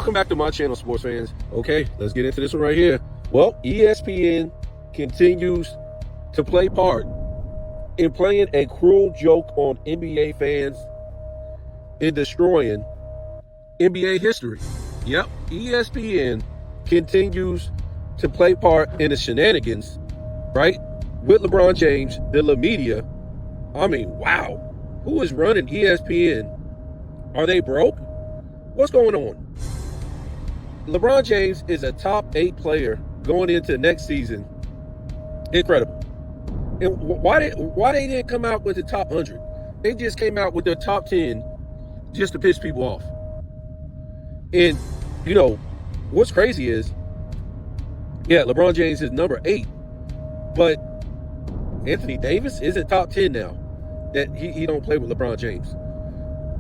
Welcome back to my channel, sports fans. Okay, let's get into this one right here. Well, ESPN continues to play part in playing a cruel joke on NBA fans and destroying NBA history. Yep, ESPN continues to play part in the shenanigans, right? With LeBron James, the media. I mean, wow. Who is running ESPN? Are they broke? What's going on? LeBron James is a top 8 player going into next season. Incredible. And why they didn't come out with the top 100? They just came out with their top 10 just to piss people off. And, you know, what's crazy is, yeah, LeBron James is number 8, but Anthony Davis isn't top 10 now. That he don't play with LeBron James.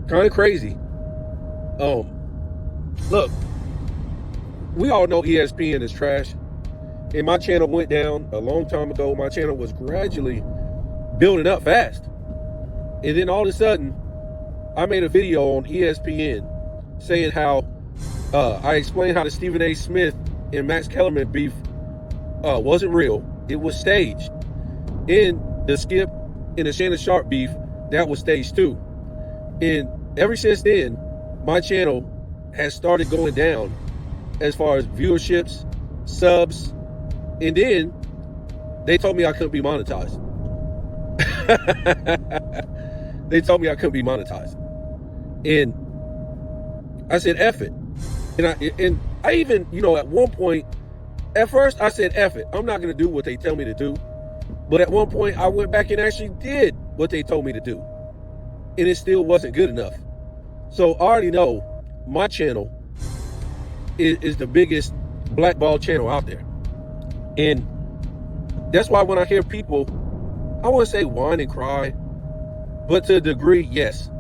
Kind of crazy. Look, we all know ESPN is trash. And my channel went down a long time ago. My channel was gradually building up fast. And then all of a sudden, I made a video on ESPN saying how I explained how the Stephen A. Smith and Max Kellerman beef wasn't real. It was staged. And the Skip and the Shannon Sharp beef, that was staged too. And ever since then, my channel has started going down as far as viewerships, subs, and then they told me I couldn't be monetized. They told me I couldn't be monetized. And I said, F it. And I even, you know, at one point, at first I said, F it. I'm not going to do what they tell me to do. But at one point, I went back and actually did what they told me to do. And it still wasn't good enough. So I already know my channel is the biggest blackball channel out there. And that's why when I hear people, I want to say whine and cry, but to a degree, yes.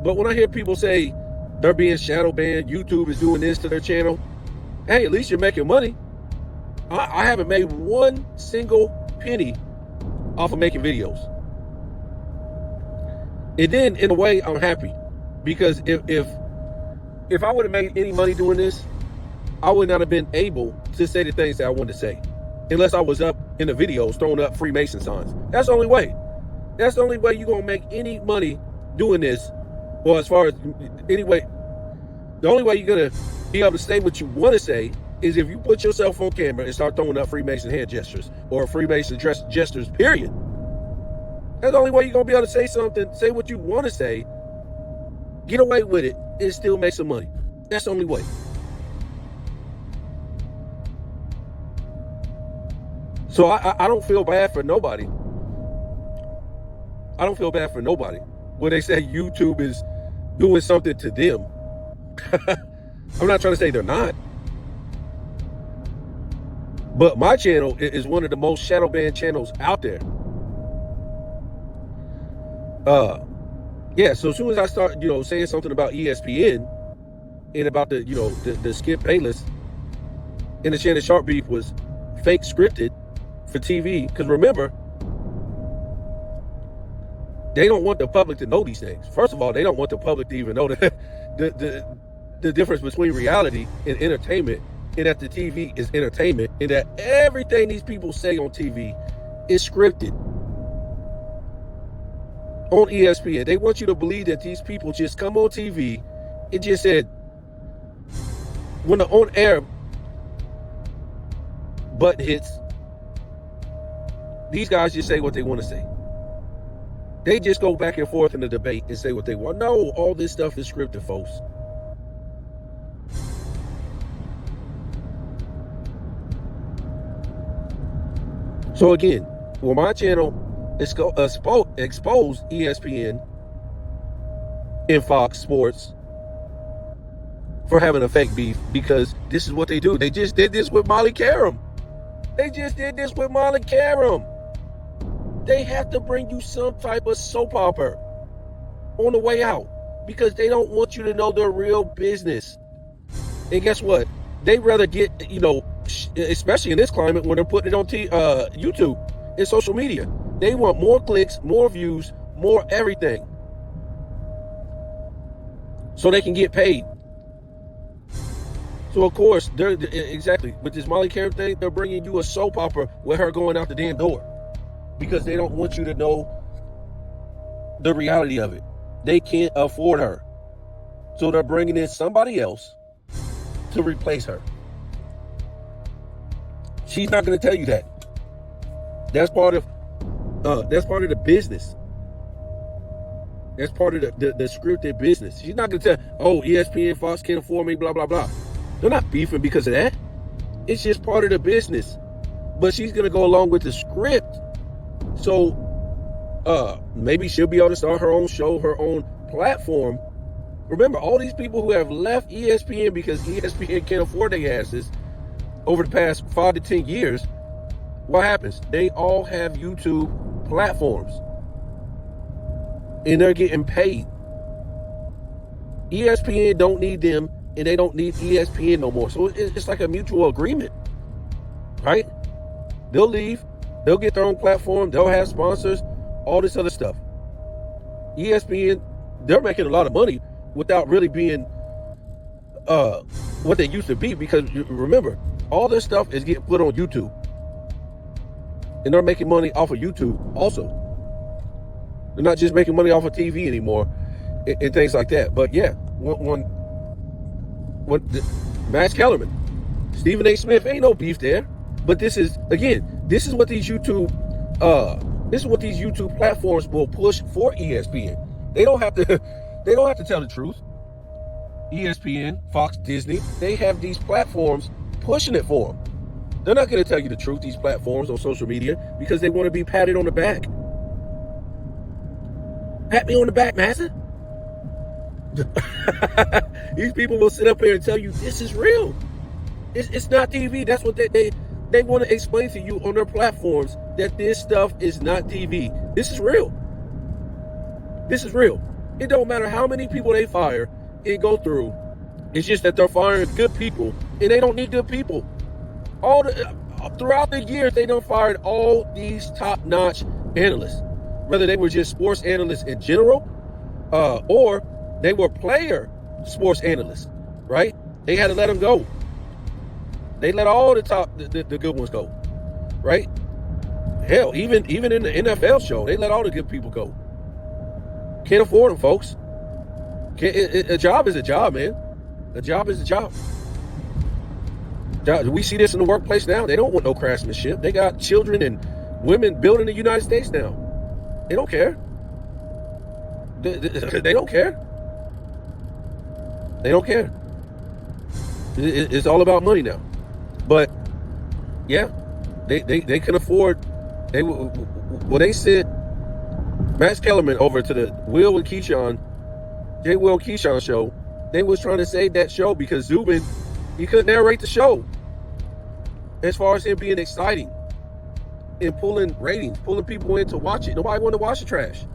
But when I hear people say they're being shadow banned, YouTube is doing this to their channel, hey, at least you're making money. I haven't made one single penny off of making videos. And then in a way, I'm happy, because if I would have made any money doing this, I would not have been able to say the things that I wanted to say, unless I was up in the videos throwing up Freemason signs. That's the only way. That's the only way you're gonna make any money doing this. Well, as far as anyway, the only way you're gonna be able to say what you want to say is if you put yourself on camera and start throwing up Freemason hand gestures or Freemason gestures, period. That's the only way you're gonna be able to say something, say what you want to say, get away with it, and still make some money. That's the only way. So I don't feel bad for nobody. I don't feel bad for nobody when they say YouTube is doing something to them. I'm not trying to say they're not. But my channel is one of the most shadow banned channels out there. Yeah, so as soon as I start, you know, saying something about ESPN and about the, you know, the Skip Bayless and the Shannon Sharp beef was fake scripted for TV, because remember, they don't want the public to know these things. First of all, they don't want the public to even know the difference between reality and entertainment, and that the TV is entertainment, and that everything these people say on TV is scripted. On ESPN, they want you to believe that these people just come on TV and just said, when the on-air button hits, these guys just say what they want to say. They just go back and forth in the debate and say what they want. No, all this stuff is scripted, folks. So again, well, my channel exposed ESPN and Fox Sports for having a fake beef, because this is what they do. They just did this with Molly Karam. They just did this with Molly Karam. They have to bring you some type of soap opera on the way out, because they don't want you to know their real business. And guess what? They rather get, you know, especially in this climate when they're putting it on YouTube and social media. They want more clicks, more views, more everything, so they can get paid. So of course, exactly with this Molly Karen thing, they're bringing you a soap opera with her going out the damn door because they don't want you to know the reality of it. They can't afford her, so they're bringing in somebody else to replace her. She's not going to tell you that. That's part of the business. That's part of the scripted business. She's not going to tell, oh, ESPN, Fox can't afford me, blah, blah, blah. They're not beefing because of that. It's just part of the business. But she's going to go along with the script. So maybe she'll be able to start her own show, her own platform. Remember, all these people who have left ESPN because ESPN can't afford their asses over the past 5 to 10 years, what happens? They all have YouTube platforms. And they're getting paid. ESPN don't need them, and they don't need ESPN no more. So it's like a mutual agreement, right? They'll leave. They'll get their own platform. They'll have sponsors, all this other stuff. ESPN, they're making a lot of money without really being what they used to be, because remember, all this stuff is getting put on YouTube. And they're making money off of YouTube also. They're not just making money off of TV anymore and things like that. But yeah, when Max Kellerman, Stephen A. Smith, ain't no beef there. But this is what these YouTube platforms will push for ESPN. They don't have to tell the truth. ESPN, Fox, Disney, they have these platforms pushing it for them. They're not going to tell you the truth, these platforms on social media, because they want to be patted on the back. Pat me on the back, massa. These people will sit up here and tell you this is real. It's not TV. That's what they want to explain to you on their platforms, that this stuff is not TV. This is real. This is real. It don't matter how many people they fire and go through. It's just that they're firing good people, and they don't need good people. Throughout the years, they done fired all these top-notch analysts, whether they were just sports analysts in general, or they were player sports analysts, right? They had to let them go. They let all the good ones go, right? Hell, even in the NFL show, they let all the good people go. Can't afford them, folks. A job is a job, man. A job is a job. We see this in the workplace now. They don't want no craftsmanship. They got children and women building the United States now. They don't care. They don't care. They don't care. It's all about money now. But yeah, they can afford. They sent Max Kellerman over to the Will and Keyshawn show. They was trying to save that show because Zubin, he couldn't narrate the show. As far as him being exciting and pulling ratings, pulling people in to watch it. Nobody wanted to watch the trash.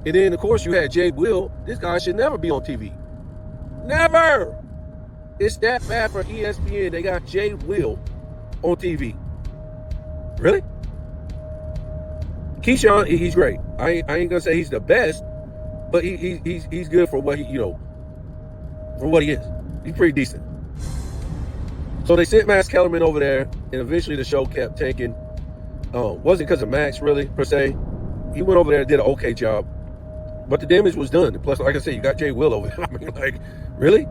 And then, of course, you had Jay Will. This guy should never be on TV. Never! It's that bad for ESPN. They got Jay Will on TV. Really? Keyshawn, he's great. I ain't gonna say he's the best, but he's good for what for what he is. He's pretty decent. So they sent Max Kellerman over there, and eventually the show kept tanking. Wasn't because of Max, really, per se. He went over there and did an okay job. But the damage was done. Plus, like I said, you got Jay Will over there. I mean, like, really?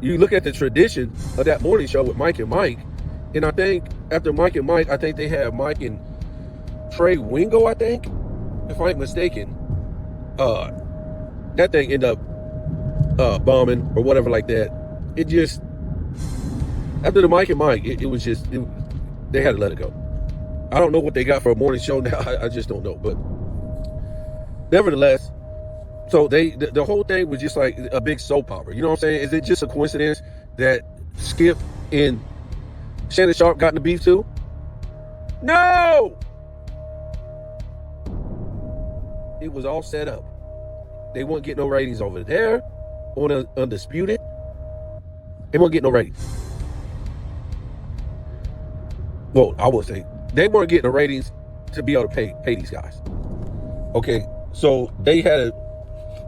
You look at the tradition of that morning show with Mike and Mike, and I think after Mike and Mike, I think they had Mike and Trey Wingo, I think, if I ain't mistaken. That thing ended up bombing or whatever like that. It just, after the Mike and Mike, they had to let it go. I don't know what they got for a morning show now. I just don't know. But nevertheless, so the whole thing was just like a big soap opera. You know what I'm saying? Is it just a coincidence that Skip and Shannon Sharp got in the beef too? No! It was all set up. They won't get no ratings over there on Undisputed. They won't get no ratings. Well, I would say they weren't getting the ratings to be able to pay these guys. Okay, so they had to,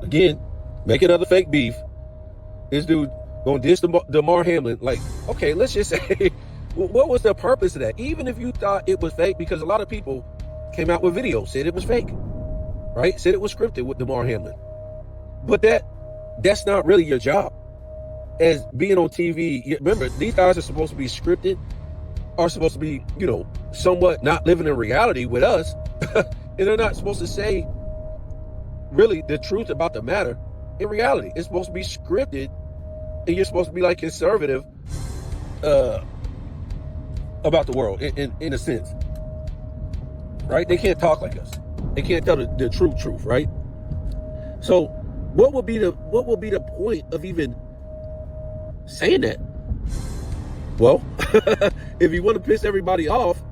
again, make another fake beef. This dude, Gonna diss DeMar Hamlin. Like, okay, let's just say, what was the purpose of that? Even if you thought it was fake, because a lot of people came out with videos, said it was fake, right? Said it was scripted with DeMar Hamlin. But that's not really your job. As being on TV, remember, these guys are supposed to be scripted, are supposed to be, somewhat not living in reality with us. And they're not supposed to say really the truth about the matter in reality. It's supposed to be scripted, and you're supposed to be like conservative about the world in a sense, right? They can't talk like us. They can't tell the true truth, right? So what would be the point of even saying that? Well, if you want to piss everybody off,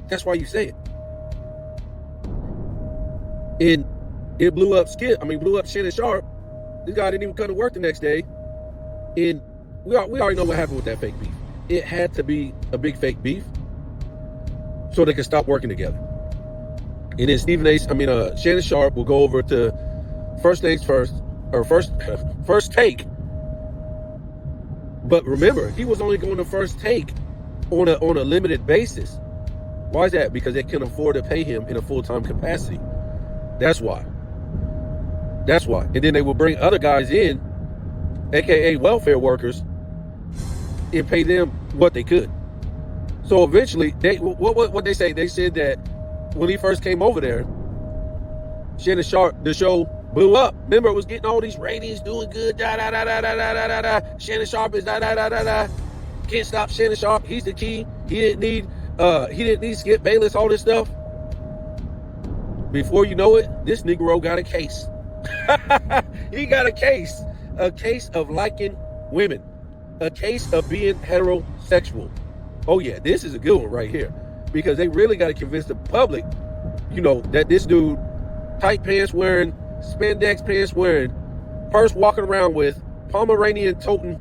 that's why you say it. And it blew up Shannon Sharp. This guy didn't even come to work the next day. And we already know what happened with that fake beef. It had to be a big fake beef so they could stop working together. And then Shannon Sharp will go over to First Take. But remember, he was only going to First Take on a limited basis. Why is that? Because they can afford to pay him in a full-time capacity. That's why. And then they will bring other guys in, aka welfare workers, and pay them what they could. So eventually, what they say? They said that when he first came over there, Shannon Sharp, the show blew up. Remember, it was getting all these ratings, doing good. Da da da da da da da da. Shannon Sharp is da da da da da. Can't stop Shannon Sharp. He's the key. He didn't need Skip Bayless. All this stuff. Before you know it, this Negro got a case. He got a case of liking women, a case of being heterosexual. Oh yeah, this is a good one right here, because they really got to convince the public, that this dude, tight pants wearing, spandex pants wearing, purse walking around with, Pomeranian toting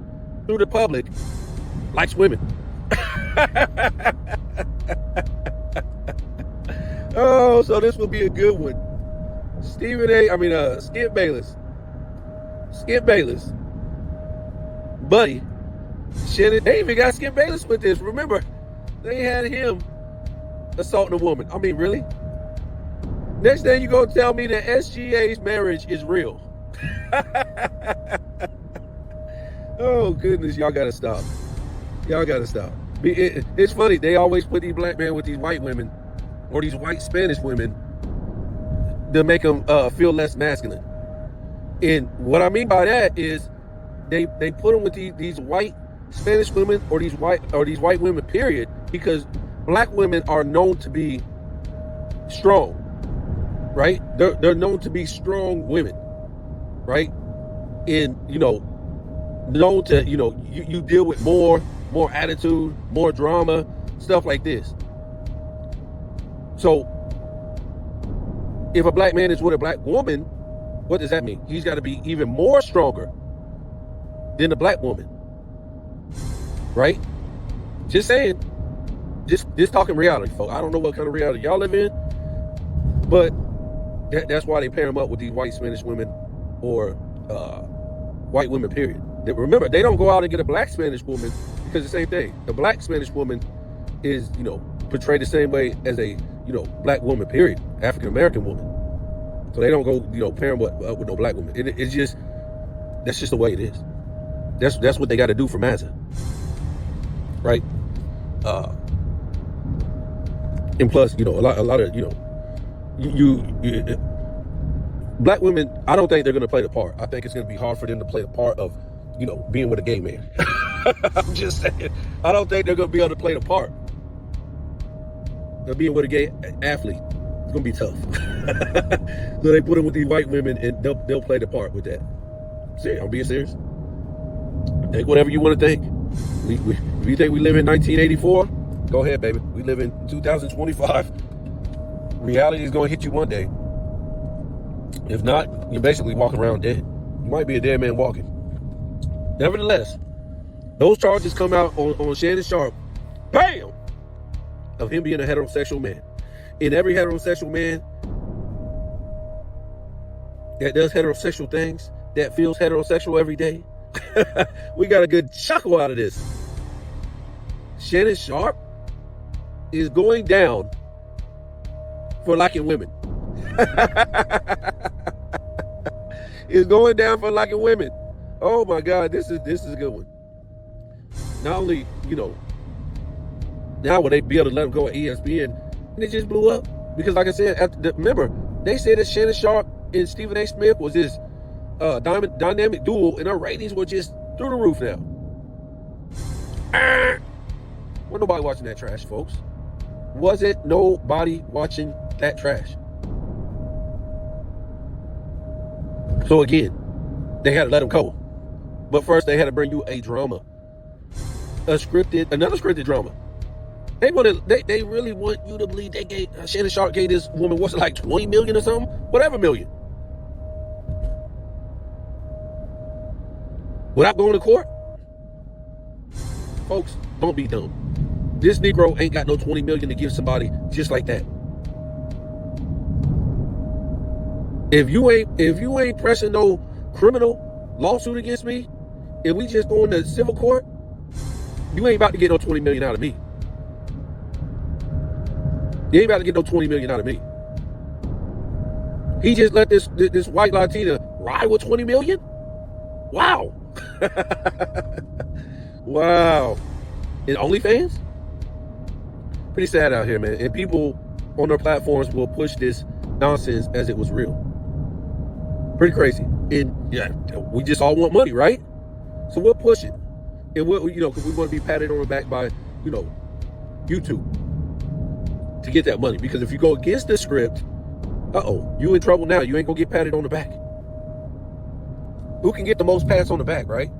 through the public, likes women. Oh, so this will be a good one. Skip Bayless. Buddy. Shannon, they even got Skip Bayless with this. Remember, they had him assaulting a woman. I mean, really? Next thing you gonna tell me that SGA's marriage is real. Oh, goodness, y'all gotta stop. It's funny, they always put these black men with these white women, or these white Spanish women, to make them feel less masculine. And what I mean by that is they put them with these white Spanish women or these white women, period, because black women are known to be strong, right? They're known to be strong women, right? And known to you deal with more attitude, more drama, stuff like this. So if a black man is with a black woman, what does that mean? He's got to be even more stronger than the black woman, right? Just saying. Just talking reality, folks. I don't know what kind of reality y'all live in, but that's why they pair them up with these white Spanish women or white women, period. Remember, they don't go out and get a black Spanish woman, because the same thing. The black Spanish woman is, portrayed the same way as a, black woman, period. African American woman. So they don't go, pair them up with no black woman. It's just, that's just the way it is. That's what they got to do for Mazza, right? And plus, a lot of, black women, I don't think they're going to play the part. I think it's going to be hard for them to play the part of, being with a gay man. I'm just saying, I don't think they're going to be able to play the part of being with a gay athlete. It's going to be tough. So they put them with these white women, and they'll play the part with that. Serious, I'm being serious. Think whatever you want to think. If you think we live in 1984, go ahead, baby. We live in 2025. Reality is going to hit you one day. If not, you're basically walking around dead. You might be a dead man walking. Nevertheless, those charges come out on Shannon Sharp, bam, of him being a heterosexual man. And every heterosexual man that does heterosexual things, that feels heterosexual every day, We got a good chuckle out of this. Shannon Sharp is going down for liking women. Is going down for liking women. Oh my God, this is a good one. Not only, now will they be able to let him go at ESPN, and it just blew up because, like I said, remember they said that Shannon Sharp and Stephen A. Smith was this dynamic duo, and their ratings were just through the roof now. Wasn't nobody watching that trash, folks. Wasn't nobody watching that trash. So again, they had to let him go. But first, they had to bring you a drama, another scripted drama. They really want you to believe they gave Shannon Sharp gave this woman, what's it, like 20 million or something, whatever million, without going to court. Folks, don't be dumb. This Negro ain't got no 20 million to give somebody just like that. If you ain't pressing no criminal lawsuit against me, and we just going to civil court, you ain't about to get no 20 million out of me. You ain't about to get no 20 million out of me. He just let this white Latina ride with 20 million? Wow. Wow. And OnlyFans? Pretty sad out here, man. And people on their platforms will push this nonsense as it was real. Pretty crazy. And yeah, we just all want money, right? So we'll push it. And we'll, because we want to be patted on the back by, YouTube to get that money. Because if you go against the script, you in trouble now. You ain't gonna get patted on the back. Who can get the most pats on the back, right?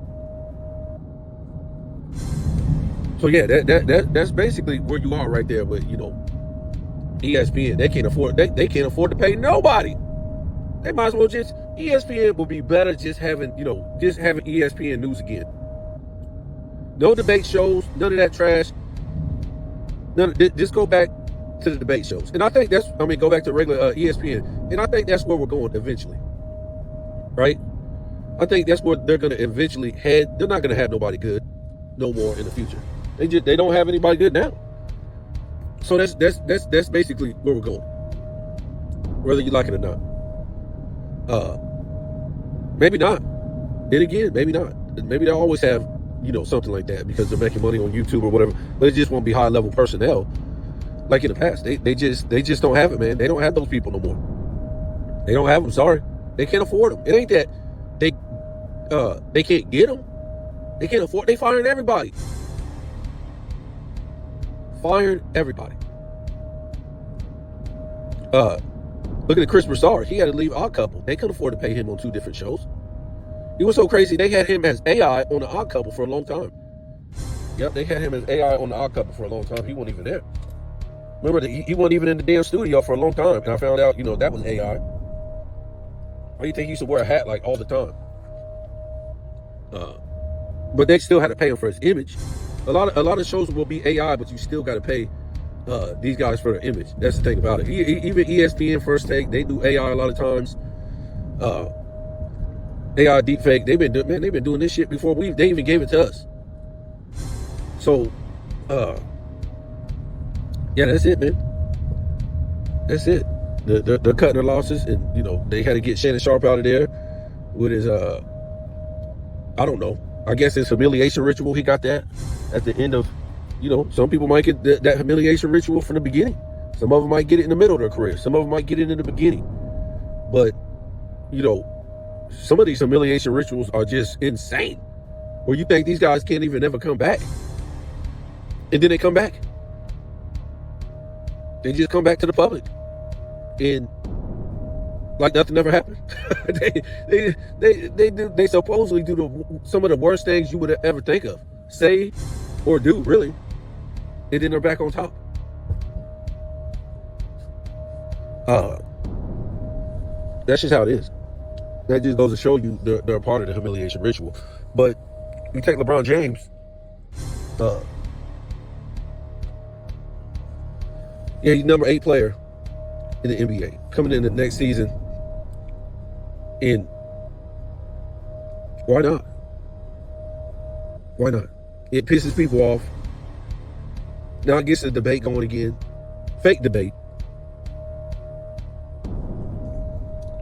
So yeah, that's basically where you are right there with, ESPN. They can't afford to pay nobody. They might as well just, ESPN will be better just having ESPN news again. No debate shows, none of that trash. Just go back to the debate shows. And I think go back to regular ESPN. And I think that's where we're going eventually. Right? I think that's where they're going to eventually head. They're not going to have nobody good no more in the future. They don't have anybody good now. So that's basically where we're going. Whether you like it or not. Maybe not. Then again, maybe not. Maybe they'll always have, something like that because they're making money on YouTube or whatever. But it just won't be high level personnel like in the past. They just don't have it, man. They don't have those people no more. They don't have them. Sorry, they can't afford them. It ain't that they can't get them. They can't afford. They firing everybody. Firing everybody. Look at Chris Broussard. He had to leave Odd Couple. They couldn't afford to pay him on 2 different shows. It was so crazy. They had him as AI on the Odd Couple for a long time. Yep, they had him as AI on the Odd Couple for a long time. He wasn't even there. Remember, he wasn't even in the damn studio for a long time. And I found out, that was AI. Why do you think he used to wear a hat like all the time? But they still had to pay him for his image. A lot of shows will be AI, but you still got to pay these guys for their image. That's the thing about it. Even ESPN First Take, they do AI a lot of times. AI deepfake. They've been doing this shit before they even gave it to us. So, yeah, that's it, man. That's it. They're cutting their losses, and they had to get Shannon Sharp out of there with his I don't know. I guess his humiliation ritual. He got that at the end of, some people might get that humiliation ritual from the beginning. Some of them might get it in the middle of their career. Some of them might get it in the beginning. But, some of these humiliation rituals are just insane. Where you think these guys can't even ever come back. And then they come back. They just come back to the public. And like nothing ever happened. they supposedly do some of the worst things you would ever think of. Say or do, really. And then they're back on top. That's just how it is. That just goes to show you they're a part of the humiliation ritual. But you take LeBron James, he's number 8 player in the NBA coming in the next season. And why not? Why not? It pisses people off. Now it gets the debate going again. Fake debate.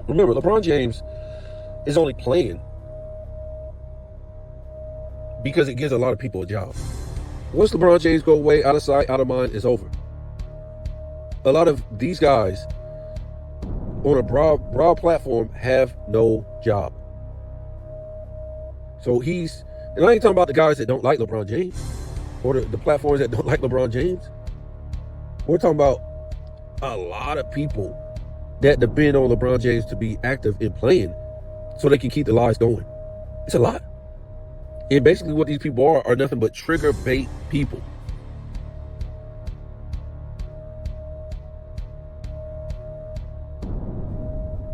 Remember, LeBron James is only playing because it gives a lot of people a job. Once LeBron James go away, out of sight, out of mind, it's over. A lot of these guys on a broad platform have no job. So and I ain't talking about the guys that don't like LeBron James or the platforms that don't like LeBron James. We're talking about a lot of people that depend on LeBron James to be active in playing so they can keep the lives going. It's a lot. And basically what these people are nothing but trigger bait people.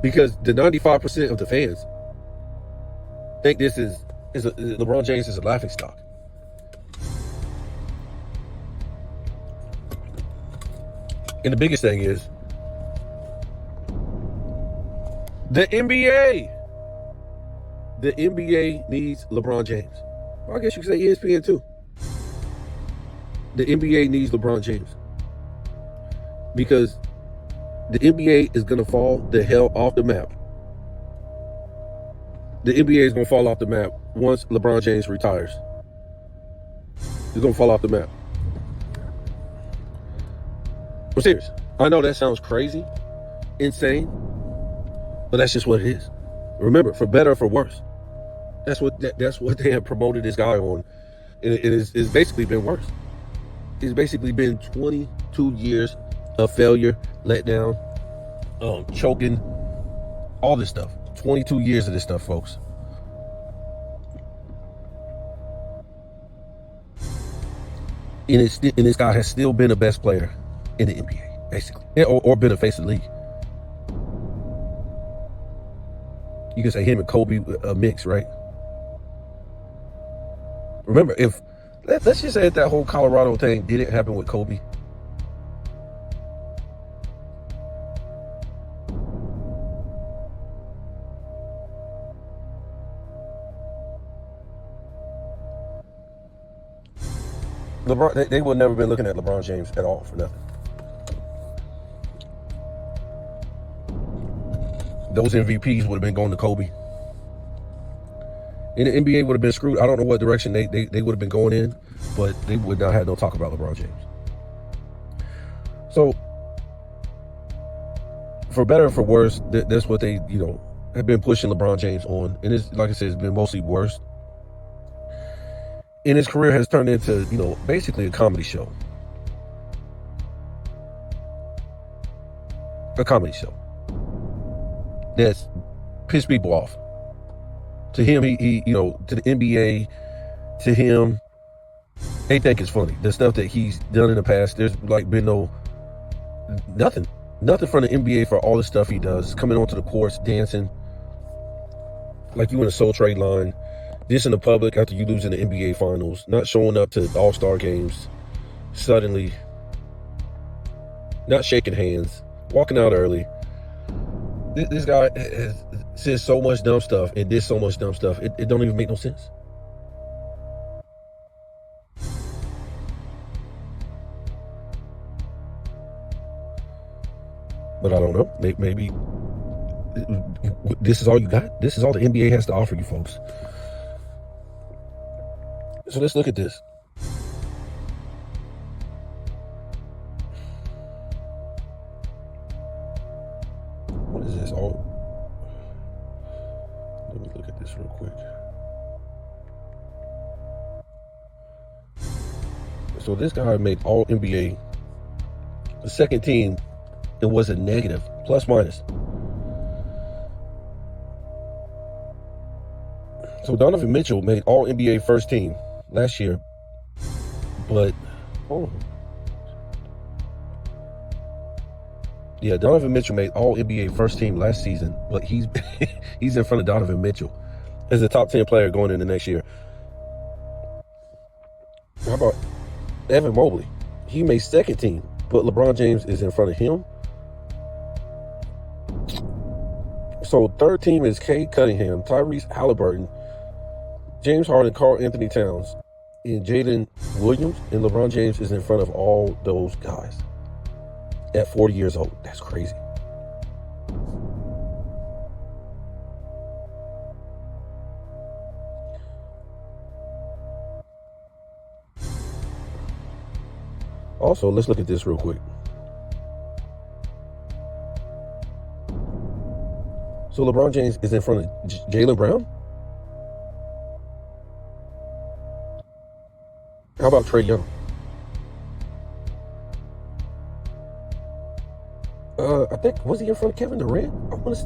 Because the 95% of the fans think this is LeBron James is a laughingstock. And the biggest thing is the NBA. The NBA needs LeBron James. Well, I guess you could say ESPN too. The NBA needs LeBron James. Because the NBA is going to fall the hell off the map. The NBA is going to fall off the map once LeBron James retires. It's going to fall off the map. I'm serious. I know that sounds crazy, insane, but that's just what it is. Remember, for better or for worse, that's what they have promoted this guy on. It's basically been worse. It's basically been 22 years of failure, letdown, choking, all this stuff. 22 years of this stuff, folks. And this guy has still been the best player in the NBA, basically, or been a face of the league. You can say him and Kobe a mix, right? Remember, let's just say that whole Colorado thing didn't happen with Kobe. LeBron, they would never been looking at LeBron James at all for nothing. Those MVPs would have been going to Kobe. And the NBA would have been screwed. I don't know what direction they would have been going in, but they would not have no talk about LeBron James. So, for better or for worse, that's what they, have been pushing LeBron James on. And it's, like I said, it's been mostly worse. And his career has turned into, basically a comedy show. A comedy show. That's pissed people off. To him, he to the NBA, to him, they think it's funny. The stuff that he's done in the past, there's been nothing from the NBA for all the stuff he does. Coming onto the courts, dancing, like you in a Soul Trade line, dissing the public after you lose in the NBA finals, not showing up to All-Star games, suddenly, not shaking hands, walking out early. This guy has said so much dumb stuff and did so much dumb stuff. It don't even make no sense. But I don't know. Maybe this is all you got. This is all the NBA has to offer you, folks. So let's look at this. What is this? Let me look at this real quick. So this guy made all NBA, the second team, and was a negative, plus minus. So Donovan Mitchell made all NBA first team last year, but Donovan Mitchell made all NBA first team last season, but he's in front of Donovan Mitchell as a top 10 player going into next year. How about Evan Mobley? He made second team, but LeBron James is in front of him. So third team is Cade Cunningham, Tyrese Halliburton, James Harden, Karl Anthony Towns. And Jalen Williams and LeBron James is in front of all those guys at 40 years old. That's crazy. Also, let's look at this real quick. So LeBron James is in front of Jaylen Brown? How about Trae Young? I think, was he in front of Kevin Durant? I want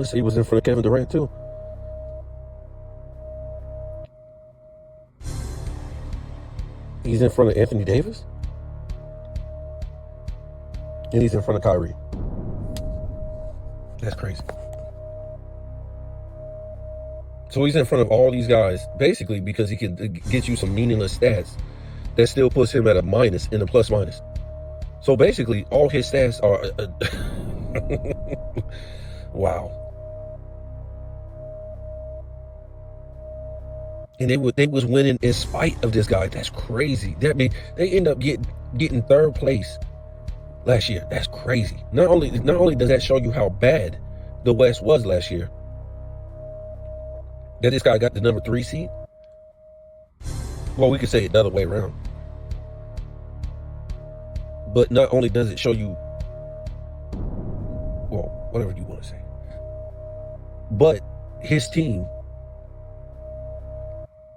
to say he was in front of Kevin Durant too. He's in front of Anthony Davis. And he's in front of Kyrie. That's crazy. So he's in front of all these guys, basically because he can get you some meaningless stats that still puts him at a minus in the plus minus. So basically, all his stats are... wow. And they was winning in spite of this guy. That's crazy. That mean they end up getting third place last year. That's crazy. Not only does that show you how bad the West was last year, that this guy got the number 3 seed. Well, we could say it the other way around. But not only does it show you, well, whatever you want to say, but his team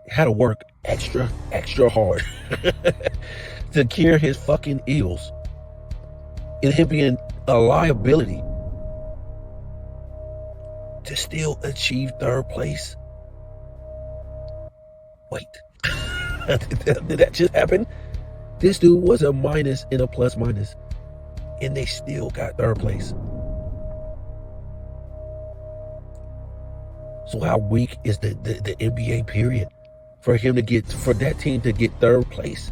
had to work extra hard to cure his fucking ills, and him being a liability to still achieve third place. Wait, did that just happen? This dude was a minus in a plus minus, and they still got third place. So how weak is the NBA period for that team to get third place?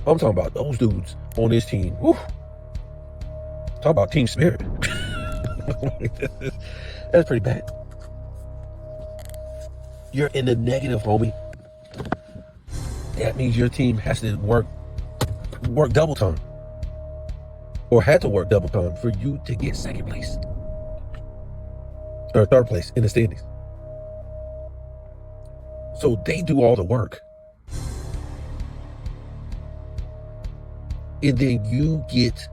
I'm talking about those dudes on this team. Whew. Talk about team spirit. That's pretty bad. You're in the negative, homie. That means your team has to work double time, or had to work double time for you to get second place or third place in the standings. So they do all the work, and then you get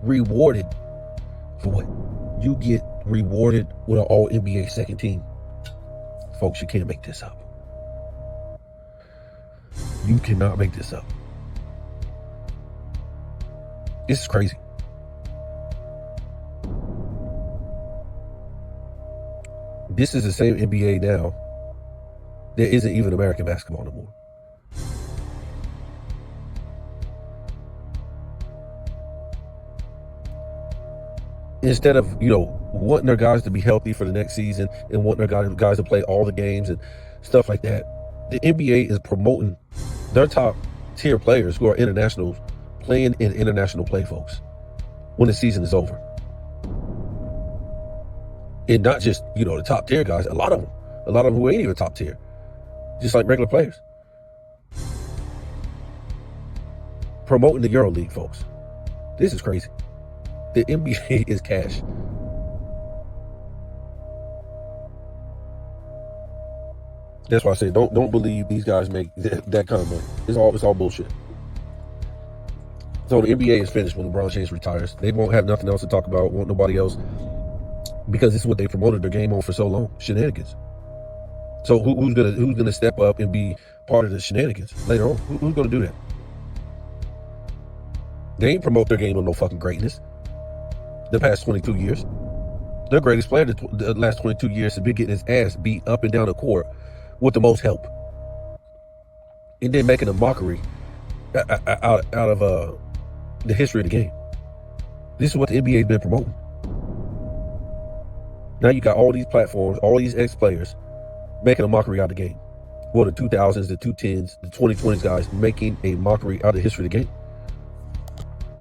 rewarded for what? You get rewarded with an all-NBA second team. Folks, you can't make this up. You cannot make this up. This is crazy. This is the same NBA now. There isn't even American basketball no more. Instead of, wanting their guys to be healthy for the next season and wanting their guys to play all the games and stuff like that, the NBA is promoting their top tier players who are internationals playing in international play, folks, when the season is over. And not just, the top tier guys, a lot of them who ain't even top tier, just like regular players. Promoting the EuroLeague, folks. This is crazy. The NBA is cash. That's why I say don't believe these guys make that kind of money. It's all bullshit. So the NBA is finished when LeBron James retires. They won't have nothing else to talk about, won't nobody else, because this is what they promoted their game on for so long. Shenanigans. So who's gonna step up and be part of the shenanigans later on? Who's gonna do that? They ain't promote their game on no fucking greatness the past 22 years. Their greatest player the last 22 years has been getting his ass beat up and down the court with the most help, and then making a mockery out of the history of the game. This is what the NBA has been promoting. Now you got all these platforms, all these ex-players making a mockery out of the game. Well, the 2000s, the 2010s, the 2020s guys making a mockery out of the history of the game.